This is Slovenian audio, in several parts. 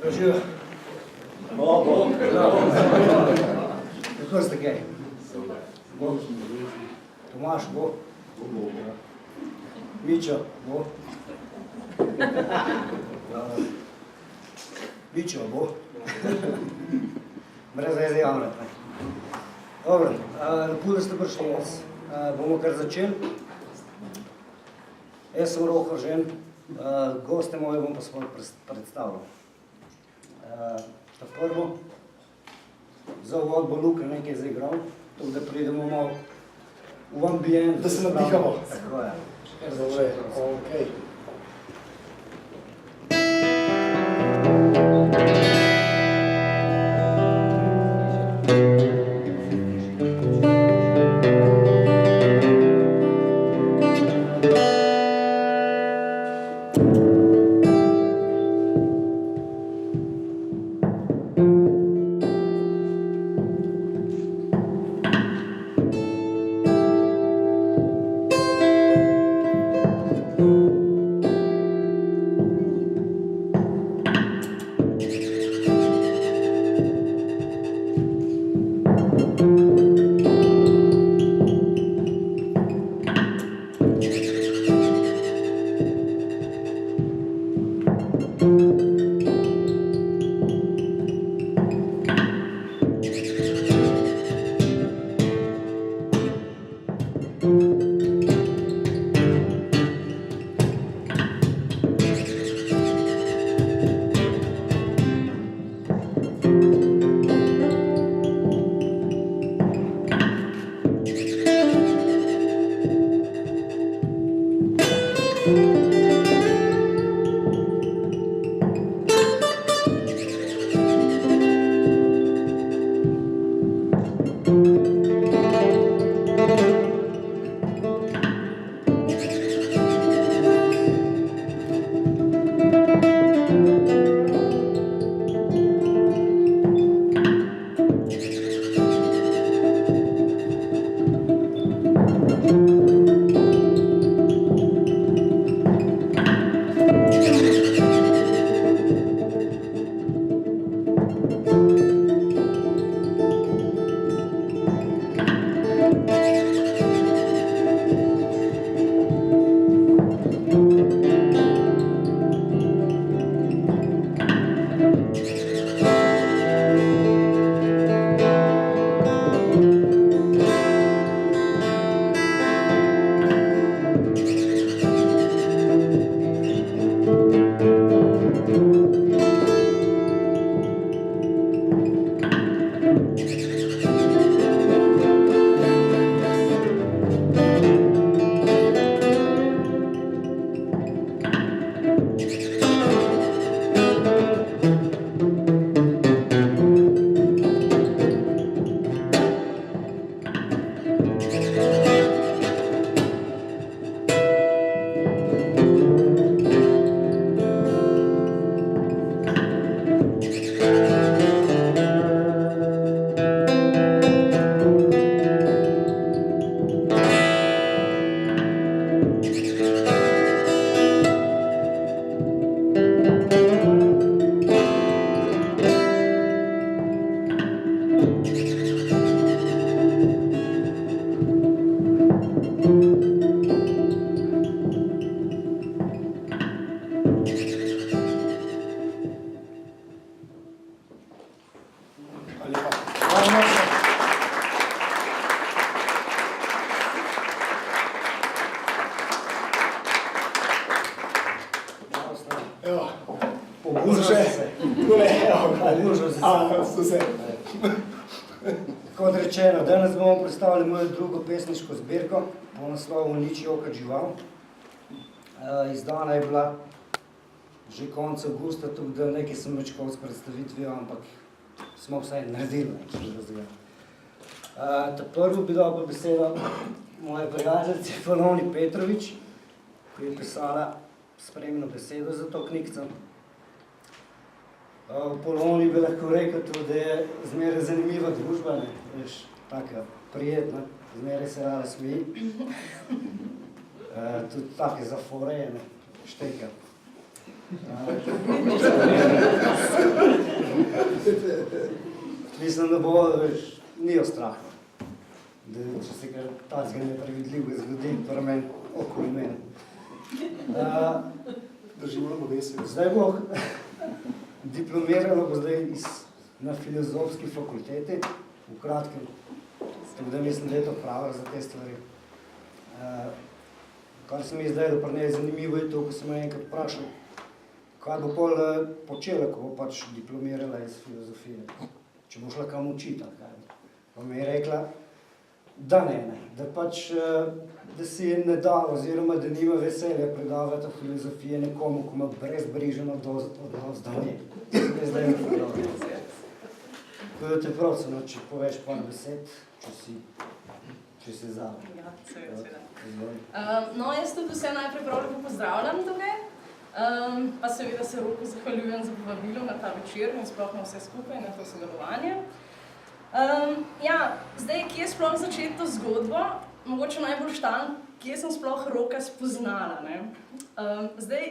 Živijo. Bo. Kako ste kaj? Bo. Tomaš, bo. Mičo, bo. Mičo, bo. Brez veze javnet. Dobro, lepo, da ste prišli jaz. Bomo kar začeli. Jaz sem Roko Žen, goste moje bom pa svoj predstavljal. Ta prvo, za uvod bo Luka nekaj zaigral, tako da pridemo malo v ambient. Da se nadihamo. Tako je. Dobre, okej. Kot rečeno, danes bomo predstavili mojo drugo pesniško zbirko po naslovu Nič joka žival. Izdana je bila že konec avgusta, tako da nekaj sem večkrat s predstavitvijo, ampak smo vsaj naredili nekaj razgleda. Ta prvo bi dal pa besedo moje prijateljice Poloni Petrovič, ki je pisala spremno besedo za to knjigico. V Poloni bi lahko rekel tudi, da je zmeraj zanimiva družba, veš, taka prijetna, zmeraj se rada smeji. Tudi take zafore, šteka. Mislim, da bo, ni jo strah, da če se kar tazga neprevidljivega zgodi, pri meni, okoli mene. Zdaj bo diplomirala bo zdaj na filozofski fakulteti, v kratkem, tako da mislim, da je to prava za te stvari. Kar se mi je zdaj, da pri njej zanimivo je to, ko sem jo enkrat vprašal, kaj bo pol počela, ko bo pač diplomirala iz filozofije, če bo šla kam učiti, kaj. Pa mi je rekla, da ne, da pač, da si je ne da, oziroma da nima veselja predavati o filozofije nekomu, ko ima brezbrižen odnos do nje. Zdaj je dobro. Tako da te prosim, če poveš par besed, če si za. Ja, seveda. No, jaz tudi vse najprej prav lepo pozdravljam tukaj, pa seveda se Roku zahvaljujem za povabilo na ta večer in sploh na vse skupaj, na to sodelovanje. Ja, zdaj, kje sploh začeti to zgodbo? Mogoče najbolj štan, kje sem sploh Roka spoznala, ne? Zdaj,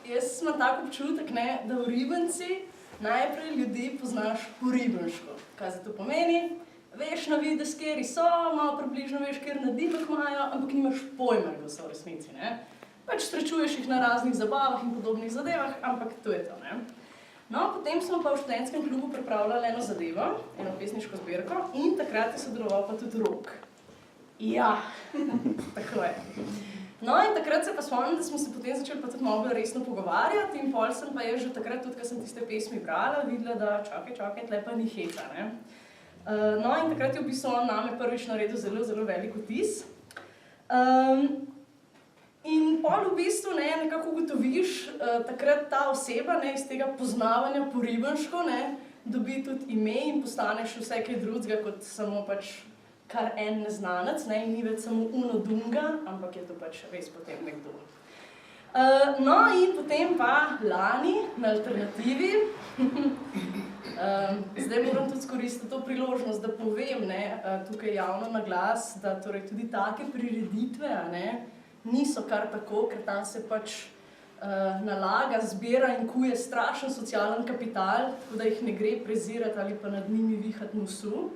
jaz imam tak občutek, ne, da v Ribenci najprej ljudi poznaš po ribenško. Kaj za to pomeni? Veš na vides, kjeri so, malo približno veš, kjer nadimek imajo, ampak nimaš pojma, kdo so v resnici, ne? Pač srečuješ jih na raznih zabavah in podobnih zadevah, ampak to je to, ne? No, potem smo pa v študentskem klubu pripravljali eno zadevo, eno pesniško zbirko in takrat je sodeloval pa tudi Rok. Ja, tako je. No, in takrat se pa spomnim, da smo se potem začeli pa tudi malo bolj resno pogovarjati in pol sem pa jaz že takrat, tudi ko sem tiste pesmi brala, videla, da čakaj, tle pa ni heca, ne. No, in takrat je v bistvu on name prvič naredil zelo, zelo velik vtis. In pol v bistvu, ne, nekako ugotoviš, takrat ta oseba, ne, iz tega poznavanja po ribenško, ne, dobi tudi ime in postaneš vse kaj drugega kot samo pač kar en neznanec, ne, in ni več samo uno dunga, ampak je to pač res potem nekdo. No, in potem pa lani na Alternativi, zdaj moram tudi skoristiti to priložnost, da povem, ne, tukaj javno na glas, da torej tudi take prireditve, ne, niso kar tako, ker tam se pač nalaga, zbira in kuje strašen socialen kapital, tako da jih ne gre prezirati ali pa nad njimi vihati nosu.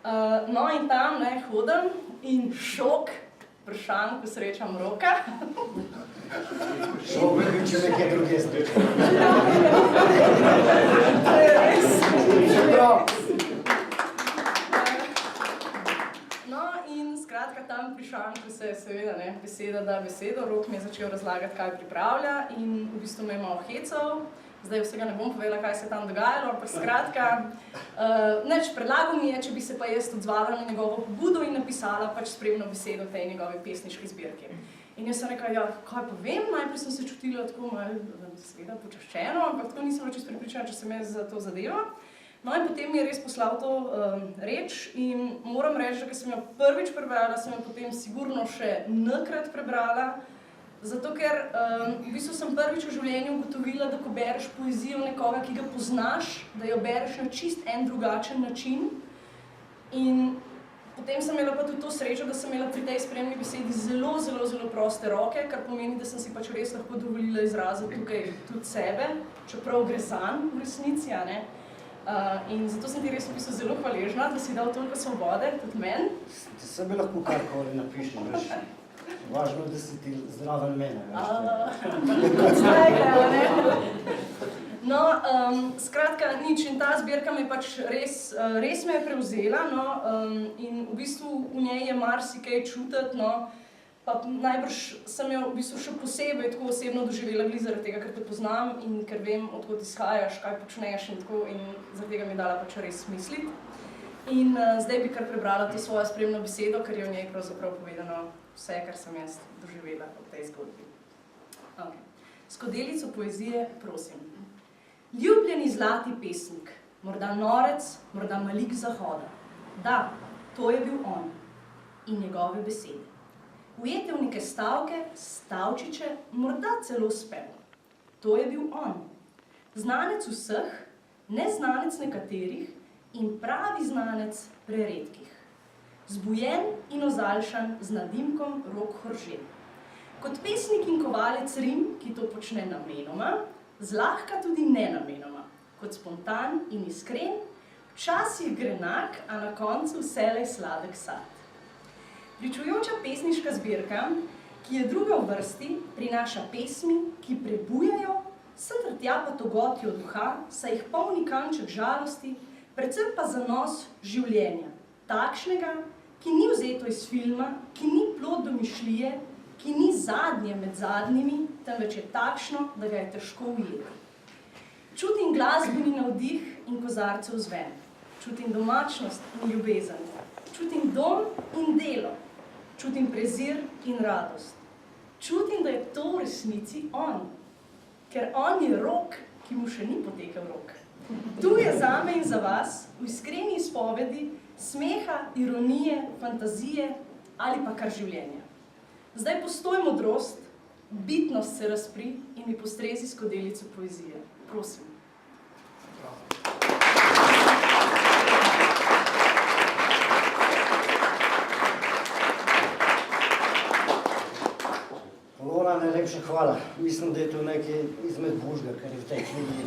No, in tam, ne, hodim in šok, vprašanj, ko srečam Roka. Šok bi bil, če nekaj druge srečam. To je res. No, in skratka tam prišel, ko se je seveda, ne, beseda da besedo, Rok mi je začel razlagati, kaj pripravlja in v bistvu me je malo hecal. Zdaj vsega ne bom povedala, kaj se je tam dogajalo, ampak skratka, predlagal mi je, če bi se pa jaz odzvala na njegovo pobudo in napisala pač spremno besedo tej njegovi pesniški zbirki. In jaz sem rekla, ja, kaj pa vem, najprej sem se čutila tako malo, seveda, počaščeno, ampak tako nisem več prepričana, če sem jaz za to zadevo. No in potem mi je res poslal to reč in moram reči, da ko sem jo prvič prebrala, sem jo potem sigurno še n-krat prebrala, zato ker v bistvu sem prvič v življenju ugotovila, da ko bereš poezijo nekoga, ki ga poznaš, da jo bereš na čist en drugačen način. In potem sem imela pa tudi to srečo, da sem imela pri tej spremni besedi zelo, zelo, zelo proste roke, kar pomeni, da sem si pač res lahko dovolila izraziti tukaj tudi sebe, čeprav gre zanj v resnici, a ne. In zato sem ti res v bistvu zelo hvaležna, da si dal toliko svobode, tudi meni. Ti sebe lahko karkoli napišeš, veš. Važno, da si ti zraven mene, veš. No, skratka, nič, in ta zbirka me pač res me je prevzela, no, in v bistvu v njej je marsikaj čutiti, no, pa najbrž sem jo v bistvu še posebej tako osebno doživela glih zaradi tega, ker te poznam in ker vem, odkot izhajaš, kaj počneš in tako, in zaradi tega mi je dala pač res misliti. In zdaj bi kar prebrala to svojo spremno besedo, ker je v njej pravzaprav povedano vse, kar sem jaz doživela v tej zgodbi. Okay. Skodelico poezije, prosim. Ljubljeni zlati pesnik, morda norec, morda malik zahoda. Da, to je bil on in njegove besede. Ujete v neke stavke, stavčiče, morda celo spev. To je bil on. Znanec vseh, neznanec nekaterih in pravi znanec preredkih. Zbujen in ozaljšan z nadimkom Rok Horžen. Kot pesnik in kovalec rim, ki to počne namenoma, zlahka tudi nenamenoma, kot spontan in iskren, včasih grenak, a na koncu vselej sladek sad. Pričujoča pesniška zbirka, ki je druga v vrsti, prinaša pesmi, ki prebujajo, sem ter tja pa togotijo duha, saj jih polni kanček žalosti, predvsem pa zanos življenja, takšnega, ki ni vzeto iz filma, ki ni plod domišljije, ki ni zadnje med zadnjimi, temveč je takšno, da ga je težko ujeti. Čutim glasbeni navdih in kozarcev zven, čutim domačnost in ljubezen, čutim dom in delo, čutim prezir in radost. Čutim, da je to v resnici on, ker on je rok, ki mu še ni potekel rok. Tu je zame in za vas, v iskreni izpovedi, smeha, ironije, fantazije ali pa kar življenja. Zdaj postoj modrost, bitnost se razpri in mi postrezi skodelico poezije. Prosim. Lora, najlepša hvala. Mislim, da je to nekaj izmed božga, kar je v tej knjigi.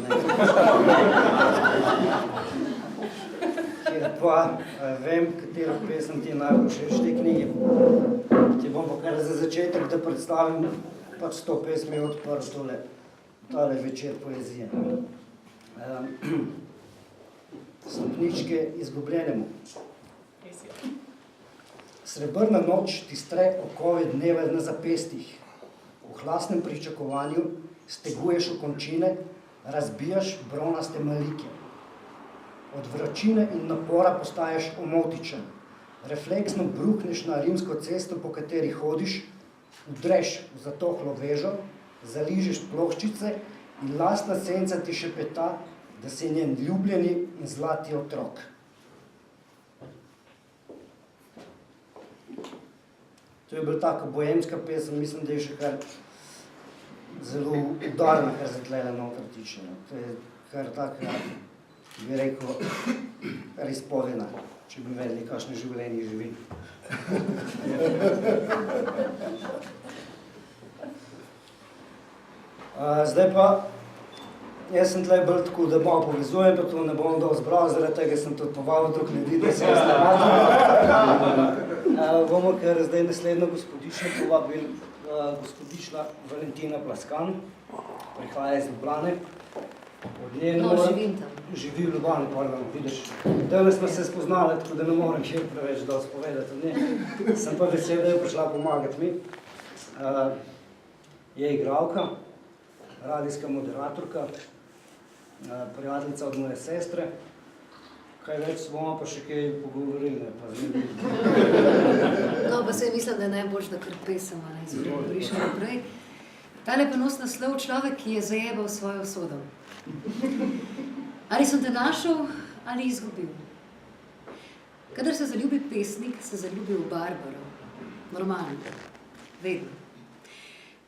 Kjer pa vem, katero pesem ti je najbolj všeč v tej knjigi. Ti bom pa kar za začetek, da predstavim pač to pesmi odprl tale večer poezije. Stopničke izgubljenemu. Srebrna noč ti stre okove dneve na zapestih. V hlasnem pričakovanju steguješ v končine, razbijaš bronaste malike. Od vročine in napora postaješ omotičen. Refleksno bruhneš na rimsko cesto, po kateri hodiš, udreš v zatohlo vežo, zaližeš ploščice in lastna senca ti šepeta, da si njen ljubljeni in zlati otrok. To je bila taka bohemska pesem, mislim, da je še kar zelo udarna, kar se tlele noter tiče. To je kar taka, bi rekel, kar izpovena, če bi vedeli, kakšno življenje živi. Zdaj pa, jaz sem tle bolj tako, da malo povezujem, pa to ne bom dal zbral, zaradi tega sem tudi povabil drug ljudi, da se jaz navadil. Bomo kar zdaj naslednjo gospodično povabili, gospodična Valentina Plaskan, prihaja iz Ljubljane. Živim tam. Živi v Ljubljani, pardon, vidiš. Danes smo se spoznali, tako da ne morem še preveč dosti povedati od nje. Sem pa vesel, da je prišla pomagati mi. Je igralka, radijska moderatorka, prijateljica od moje sestre. Kaj več bomo pa še kaj pogovorili, pa No, pa se mislim, da je najboljš, da kar pesem, a ne prišel naprej. Tale pa nos naslov Človek, ki je zajebal svojo usodo. Ali sem te našel, ali izgubil? Kadar se zaljubi pesnik, se zaljubi v Barbaro. Normalno. Vedno.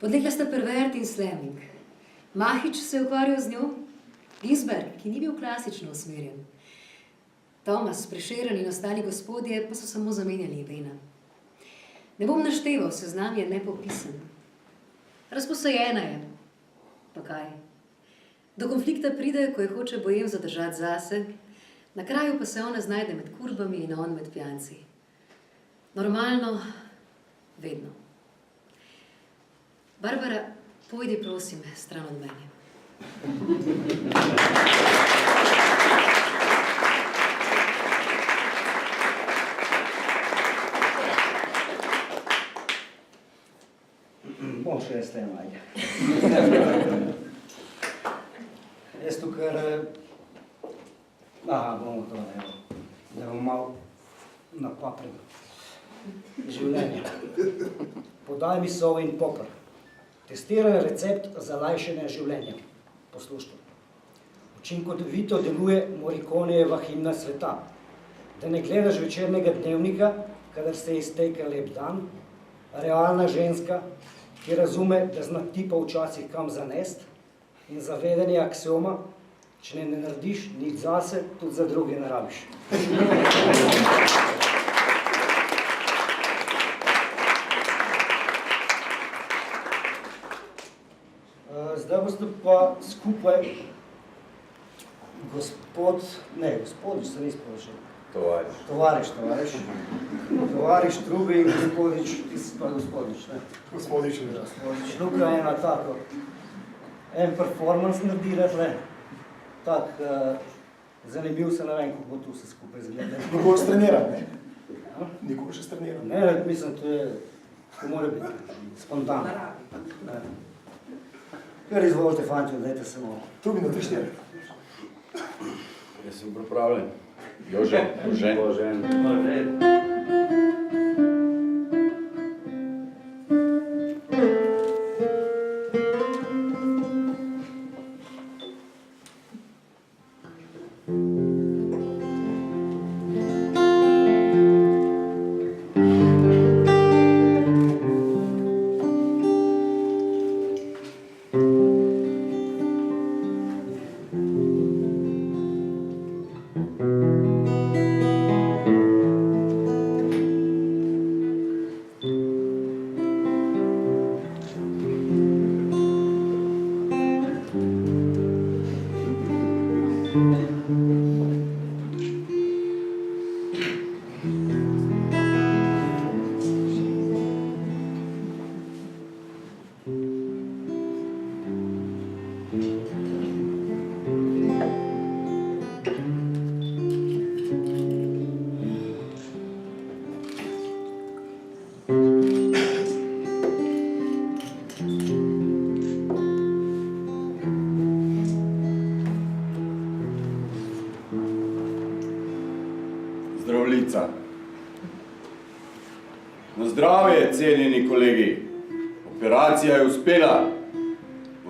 Podlegla sta Pervert in Sleming. Mahič se je ukvarjal z njo, Ginsberg, ki ni bil klasično usmerjen. Tomas, Prešeren in ostali gospodje pa so samo zamenjali imena. Ne bom našteval, seznam je nepopisen. Razposajena je. Pa kaj? Do konflikta pride, ko je hoče bojem zadržati zase, na kraju pa se ona znajde med kurbami in on med pijanci. Normalno, vedno. Barbara, pojdi prosim stran od mene. Bom še jaz tem, ajde. Jaz tukaj, bomo to, da bom malo napaprim življenje. Podaj mi sol in popr. Testiran recept za lajšanje življenja. Poslušajte. Učinkovito deluje Morriconejeva himna sveta. Da ne gledaš večernega dnevnika, kadar se izteka lep dan, realna ženska, ki razume, da zna tipa včasih kam zanest in zavedanje aksioma, če ne narediš nič zase, tudi za druge ne rabiš. pa skupaj gospodič se ni sporočil. Tovariš Trubi in gospodič, ti si pa gospodič, ne? Gospodič. Luka je ena tako, en performance naredila tle, tak, zanimiv se, ne vem, kako tu se skupaj zgleda. Nikoli streniran, ne? Nikoli še streniran. Ne, mislim, to mora biti spontano. Kar izvolite, fantje, dajte se malo. Trubi na 3-4. Jaz sem pripravljen. Jože. Zdravljica. Na zdravje, cenjeni kolegi. Operacija je uspela.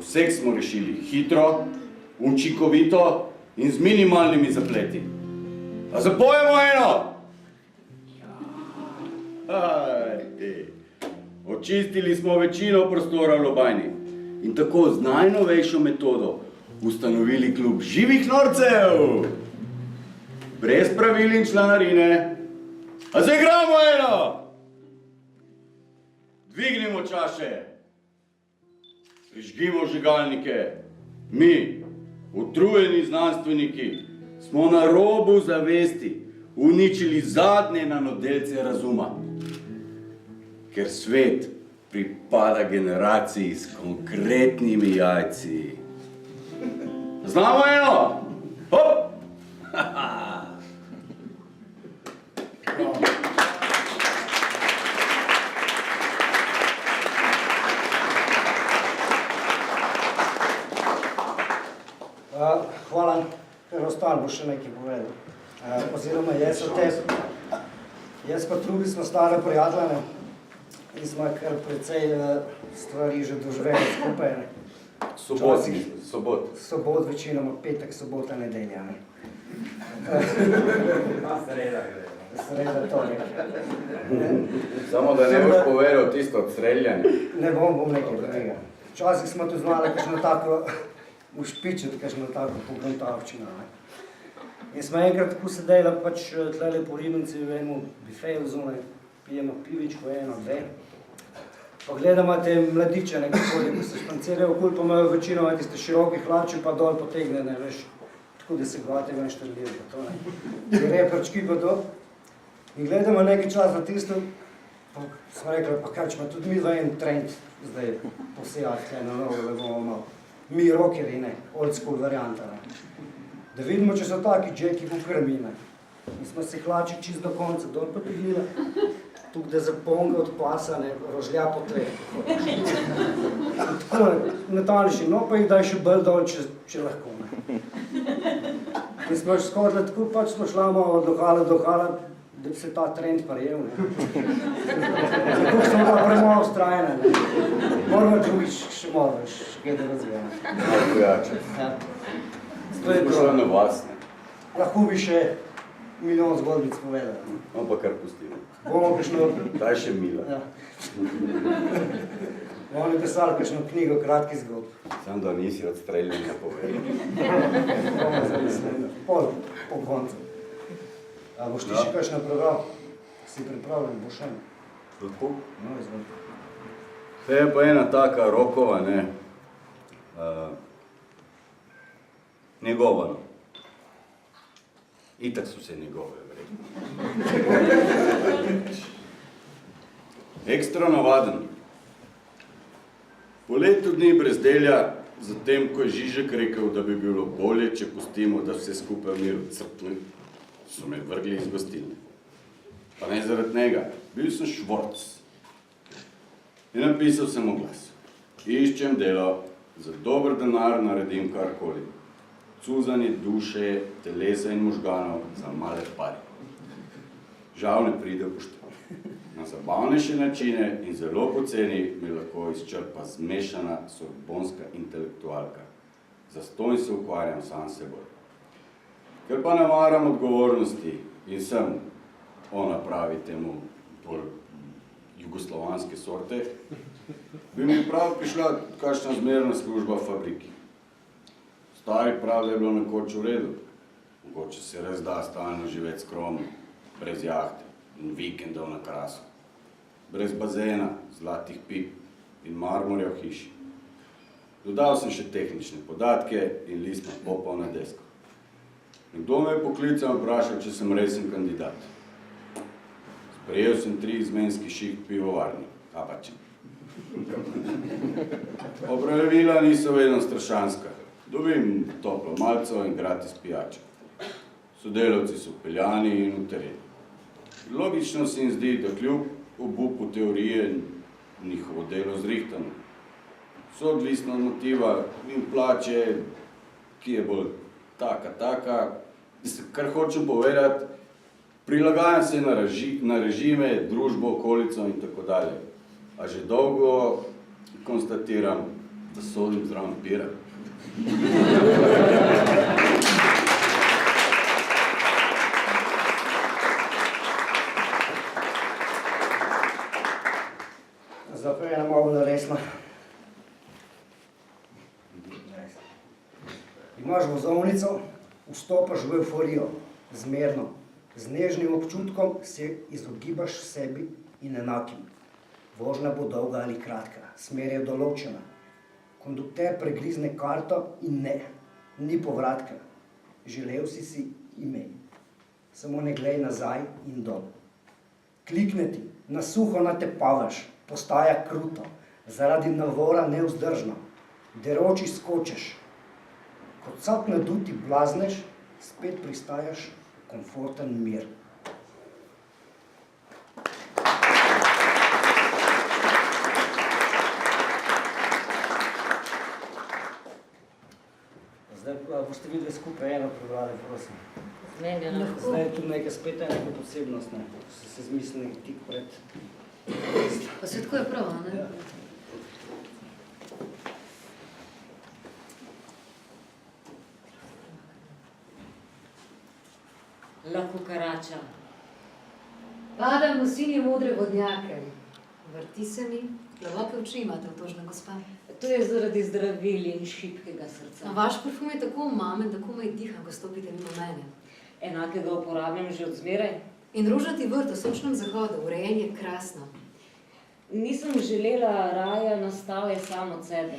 Vseh smo rešili hitro, učinkovito in z minimalnimi zapleti. A zapojemo eno? Ajde. Očistili smo večino prostora v Lobajni in tako z najnovejšo metodo ustanovili klub živih norcev. Brez pravil in članarine. A zaigramo eno? Dvignimo čaše. Prižgimo žigalnike. Mi, utrujeni znanstveniki, smo na robu zavesti uničili zadnje nanodelce razuma. Ker svet pripada generaciji s konkretnimi jajci. Znamo eno? Hop! Hvala, ker ostal bo še nekaj povedal. Oziroma jaz pa Trubi smo stare prijatelje in smo kar precej stvari že doživeli skupaj. Sobot večinoma, petek, sobota, nedelja. Sreda, torek. Samo da ne boš povedal tisto odstreljanje. Ne bom nekaj drugega. Včasih smo tu znali kakšno tako ušpičiti, kakšno tako pogruntavščino. In smo enkrat tako sedeli pač tlele po Ribnici v enem bifeju zunaj, pijemo pivičko, 1, 2. Pa gledamo te mladiče nekakoli, ko se špancirajo okoli, pa imajo večino tiste široke hlače, pa dol potegnene, veš, tako da se gledate ven štrljijo, to ne. Ti reperčki pa to. In gledamo nekaj čas na tisto, pa smo rekli, pa kaj, če ima tudi mi v en trend zdaj posejati tle na novo, da bomo malo. Mi rockeri, ne, old school varianta, ne. Da vidimo, če so taki džeki v krmi, ne. In smo se hlači čist do konca dol potegnili, tukaj da zaponga od pasa, ne, rožlja po tleh. Tako, natanjši, no pa jih daj še bolj dol, če lahko, ne. In smo skodili tako, pač smo šla malo od lokala do lokala, da bi se ta trend prijel, ne. Tako smo bila premalo vztrajene, ne. Moramo drugič še malo, še kaj da razvijamo. Malo pojače. Ja. To je šla na vas, ne. Lahko bi še milijon zgodbic povedali. No pa kar pustimo. Bomo kakšno... Daj še Mila. Ja. Bomo napisali kakšno knjigo kratkih zgodb. Samo da nisi odstreljen na povedal. Bomo zamislili. Po koncu. A boš ti še kakšno prebral? Si pripravljen, boš še? Lahko? No, izvolite. To je pa ena taka rokova, ne. Njegovo, no. Itak so vse njegove, verjetno. Ekstra navaden. Po letu dni brezdelja, zatem, ko je Žižek rekel, da bi bilo bolje, če pustimo, da vse skupaj v miru crkne, so me vrgli iz gostilne. Pa ne zaradi njega, bil sem švorc. In napisal sem oglas. Iščem delo, za dober denar naredim karkoli. Cuzanje duše, telesa in možganov za male pari. Žal ne pride v poštev. Na zabavnejše načine in zelo poceni mi lahko izčrpa zmešana sorbonska intelektualka. Zastonj se ukvarjam sam s seboj. Ker pa ne maram odgovornosti in sem, ona pravi temu bolj jugoslovanske sorte, bi mi prav prišla kakšna zmerna služba v fabriki. Stari prav, da je bilo nekoč v redu. Mogoče se res da stalno živeti skromno, brez jahte in vikendov na Krasu. Brez bazena, zlatih pip in marmorja v hiši. Dodal sem še tehnične podatke in list na popol na desko. Nekdo me je poklical in vprašal, če sem resen kandidat. Sprejel sem 3 izmenski šiht pivovarni, kapačen. Opravila niso vedno strašanska. Dobim toplo malco in gratis pijačo. Sodelavci so peljani in uterjeni. Logično se jim zdi, da kljub obupu teorije njihovo delo zrihtano. So odvisno od motiva in plače, ki je bolj taka. Kar hočem povedati, prilagajam se na režime, družbo, okolico in tako dalje. A že dolgo konstatiram, da sodim zraven pira. Zdaj pa ena malo resna. Imaš vozovnico, vstopaš v euforijo, zmerno. Z nežnim občutkom se izogibaš sebi in enakim. Vožnja bo dolga ali kratka, smer je določena. Kondukter pregrizne karto in ne, ni povratka. Želel si ime. Samo ne glej nazaj in dol. Klikne ti, na suho natepavaš, postaja kruto, zaradi navora nevzdržno. Deroči skočeš. Kot vsak naduti blazneš, spet pristajaš v komforten mir. Zdaj boste videli skupaj eno prebrali, prosim. Lahko. Zdaj je tu nekaj spet neka posebnost, ne? So se zmislili tik pred. Pa se tako je prav, ne? Ja. Lahko karača. Padam v sinje modre vodnjake. Vrti se mi, glavoke oči imate, otožna gospa. To je zaradi zdravil in šibkega srca. Vaš parfum je tako omamen, da komaj diham, ko stopite mimo mene. Enakega uporabljam že od zmeraj. In rožnati vrt v sončnem zahodu, urejen je krasno. Nisem želela raja, nastal je sam od sebe.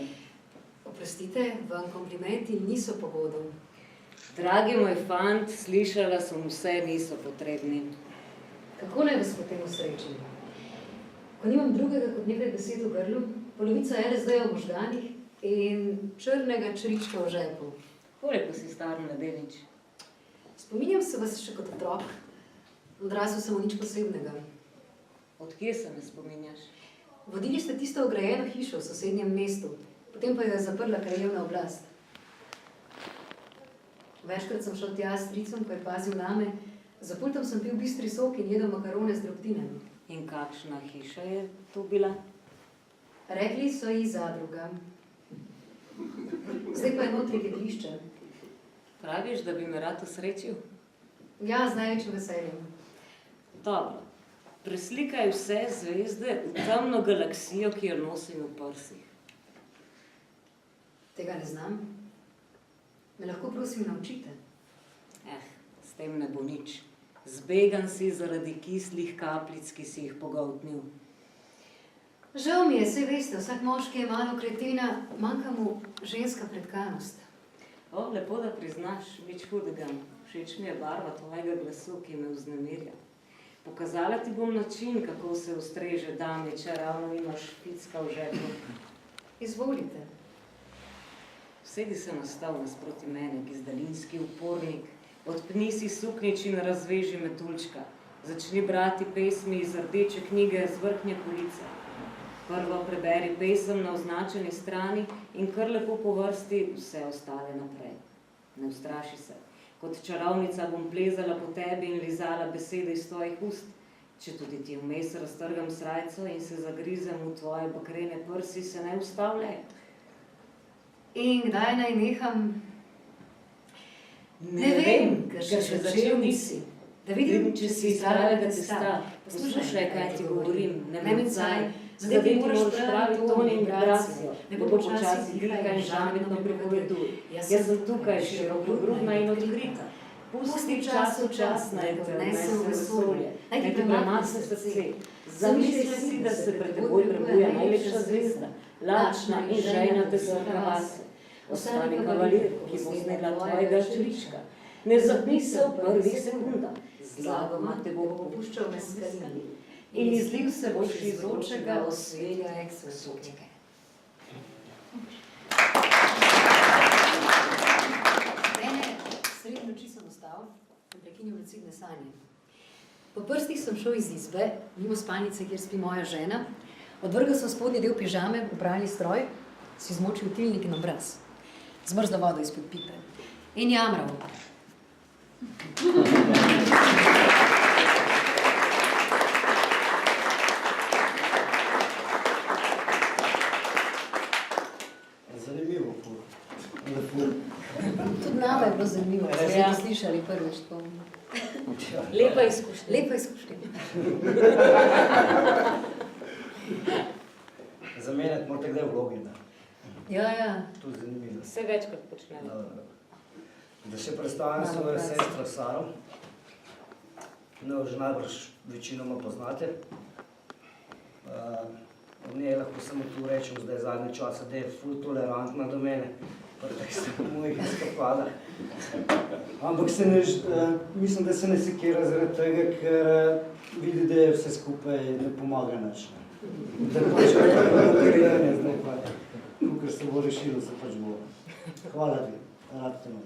Oprostite, vam komplimenti niso pogodov. Dragi moj fant, slišala sem vse, niso potrebni. Kako naj vas potem usrečim? Ko nimam drugega kot nekaj besed v grlu, polovica LSD-ja v možganih in črnega črička v žepu. Koliko si star, mladenič? Spominjam se vas še kot otrok. Odrasel sem v nič posebnega. Od kje se me spominjaš? Vodili ste tisto ograjeno hišo v sosednjem mestu, potem pa jo je zaprla krajevna oblast. Večkrat sem šel tja s stricom, ko je pazil name, za pultom sem pil bistri sok in jedel makarone z drobtinem. In kakšna hiša je to bila? Rekli so ji zadruga. Zdaj pa je notri gedlišče. Praviš, da bi me rad usrečil? Ja, z največjim veseljem. Dobro. Preslikaj vse zvezde v temno galaksijo, ki jo nosim v prsih. Tega ne znam. Me lahko prosim naučite? S tem ne bo nič. Zbegan si zaradi kislih kapljic, ki si jih pogoltnil. Žal mi je, saj veste, vsak moški je malo kretina, manjka mu ženska pretkanost. O, lepo, da priznaš, nič hudega. Všeč mi je barva tvojega glasu, ki me vznemirja. Pokazala ti bom način, kako se ustreže dame, če ravno imaš špicka v žepu. Izvolite. Sedi se na stol nasproti mene, gizdalinski upornik. Odpni si suknič in razveži metuljčka. Začni brati pesmi iz rdeče knjige z vrhnje police. Prvo preberi pesem na označeni strani in kar lepo po vrsti vse ostale naprej. Ne ustraši se. Kot čarovnica bom plezala po tebi in lizala besede iz tvojih ust. Če tudi ti vmes raztrgam srajco in se zagrizem v tvoje bakrene prsi, se ne ustavljaj. In kdaj naj neham? Ne vem, ker še začel nisi. Da vidim, če si iz zdravega cesta. Poslušaj, kaj ti govorim, ne mencaj. Zadeti moraš pravi ton in vibracijo. Ne bo počasi dihaj in žametno pripoveduj. Jaz sem tukaj, širokogrudna in odkrita. Pusti čas v čas, naj te odnese v vesolje, naj ti premasne srce. Zamisli si, da se pred teboj prebuja najlepša zvezda, lačna in žejna te srka vase. Ostani kavalir, ki bo snedla tvojega želička. Ne zapni se v prvih sekundah, zlagoma te bo popuščal meskalini. In izlil se boš iz vročega osvetja eksosotika. Sredi noči sem ostal in prekinil lucidne sanje. Po prstih sem šel iz izbe, mimo spalnice, kjer spi moja žena, odvrgal sem spodnji del pižame v pralni stroj, si zmočil tilnik in obraz, zmrzlo vodo izpod pipe in jamral. Zanimivo, ful. Tudi nama je bilo zanimivo, da smo slišali prvič to. Lepa izkušnja. Lepa izkušnja. Zamenjati morate kdaj vlogi, da. Ja. To je zanimivo. Vse večkrat počnemo. Da še predstavljam svojo sestro Saro. No, že najbrž večinoma poznate. Od njej lahko samo tu rečem zdaj zadnje čase, da je ful tolerantna do mene. Prvek se v mojih eskapadah. Ampak mislim, da se ne sekira zaradi tega, ker vidi, da je vse skupaj ne pomaga nič. Da pač ukrenje zdaj pa, ker se bo rešilo, se pač bo. Hvala ti, rad te imam.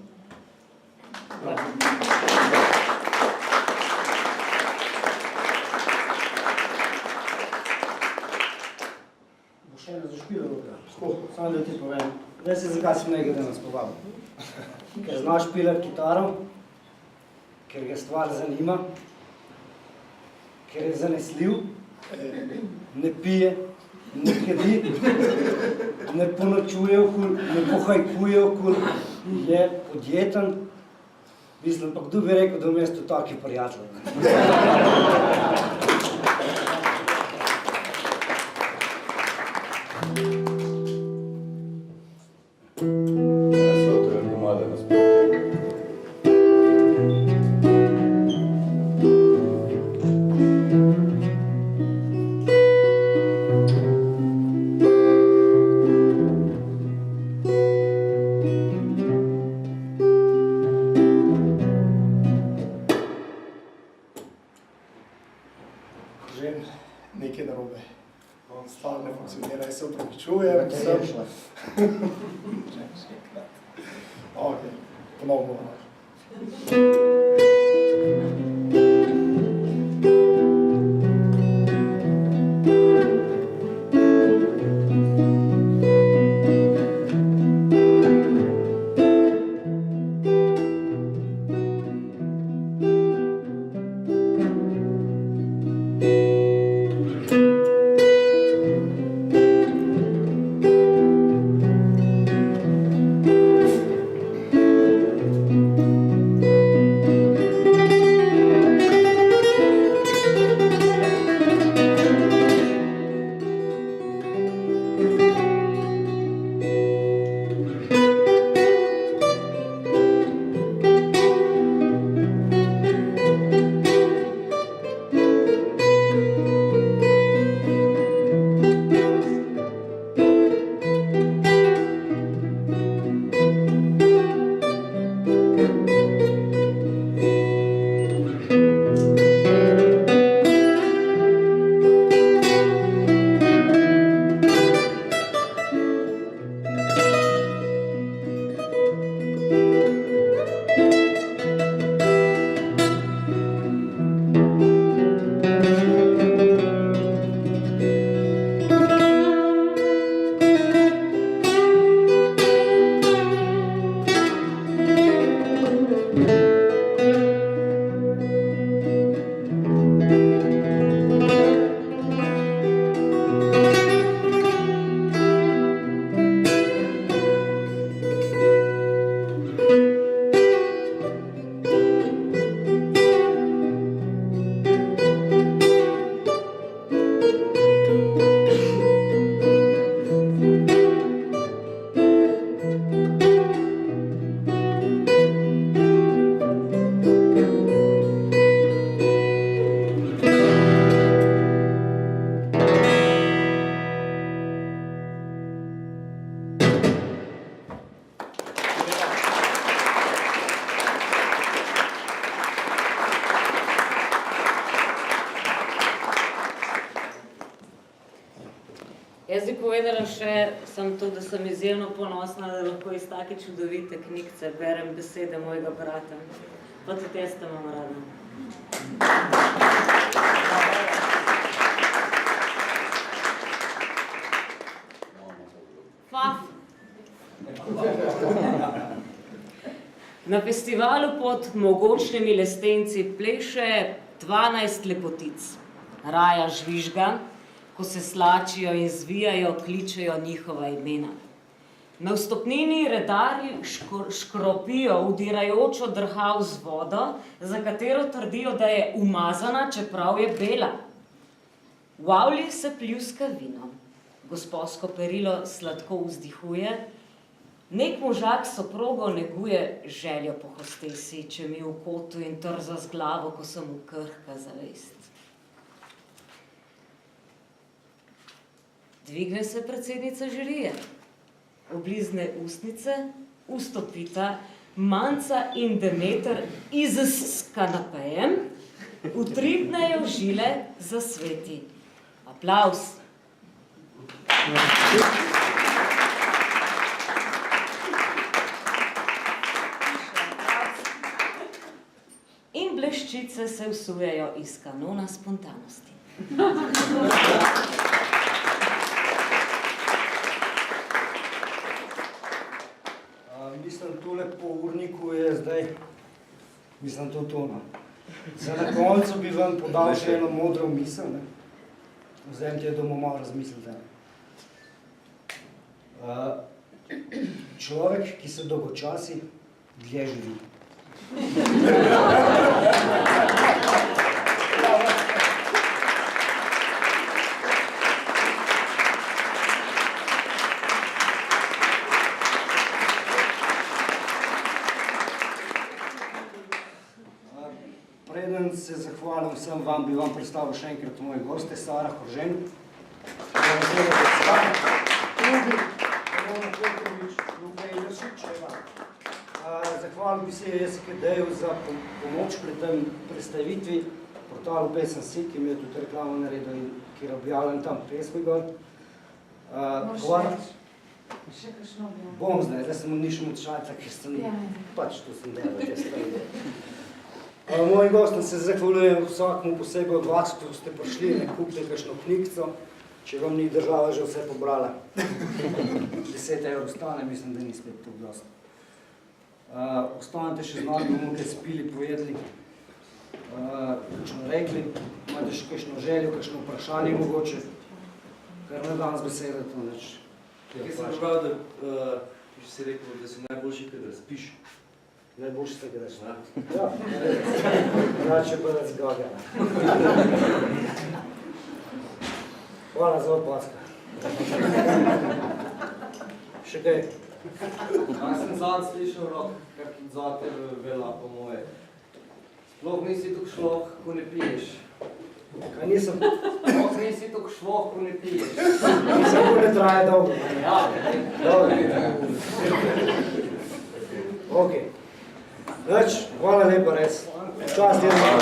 Bo še ena zašpila ruka. Samo da ti povem. Zdaj se zakaj sem nekaj, da nas povabil. Ker znaš špilati kitaro, ker ga stvar zanima, ker je zanesljiv, ne pije, ne kadi, ne ponočuje okul, ne pohajkuje okul, je podjeten. Mislim, pa kdo bi rekel, da vmesto taki prijatelj. Nekaj narobe. Stvar ne funkcionira, jaz se upravičujem. Ok, ponovno. Jaz bi povedala še samo to, da sem izjemno ponosna, da lahko iz take čudovite knjigce berem besede mojega brata. Pa tudi jaz te imam rada. Faf. Na festivalu pod mogočnimi lestenci pleše 12 lepotic. Raja žvižga, ko se slačijo in zvijajo, kličejo njihova imena. Na vstopnini redarji škropijo udirajočo drhav z vodo, za katero trdijo, da je umazana, čeprav je bela. V avli se pljuska vino. Gosposko perilo sladko vzdihuje. Nek možak soprogo neguje željo po hostesi, če mi v kotu in trza z glavo, ko sem mu krhka zavest. Dvigne se predsednica žirije. Oblizne ustnice, vstopita Manca in Demeter s kanapejem, utripnejo žile zasveti. Aplavz. In bleščice se vsujejo iz kanona spontanosti. Mislim, tole po urniku je zdaj, mislim, to tono. Za na koncu bi vam podal še eno modro misel, ne? Vzemite jo doma malo razmislite. Človek, ki se dolgočasi, dlje živi. Preden se zahvalim vsem vam, bi vam predstavil še enkrat moje goste, Sara Horžen, Zahvalil bi se JSKD-ju za pomoč pri tem predstavitvi, portalu Pesem Si, ki mi je tudi reklamo naredil in ki je objavljen tam pesmi gor. Še kakšno objavljeno? Bom zdaj sem v nišem odšalca, ker sem pač tu sem delal, če stvari. Mojim gostom se zahvaljujem vsakmu posebej od vas, ko ste prišli, ne kupite kakšno knjigico, če vam ni država že vse pobrala. 10 evrov stane, mislim, da ni spet podlost. Ostanete še z nami, bomo kaj spili, pojedli, kakšno rekli, imate še kakšno željo, kakšno vprašanje mogoče, kar ne danes besede to neč. Jaz sem prebral, da si rekel, da si najboljši, kadar spiš. Najboljši se gledaš, ne? Ja, rače pa da zgaga. Hvala za opaska. Še kaj? Jaz sem zadnj slišal rok, kar tudi zate vela po moje. Sploh nisi tuk šloh, ko ne piješ. Kaj nisem? Sploh nisi tuk šloh, ko ne piješ. Nisem, ko ne traje dolgo. Ja, Ok. Nič, hvala lepa res. Čast je malo.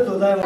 To dajmo.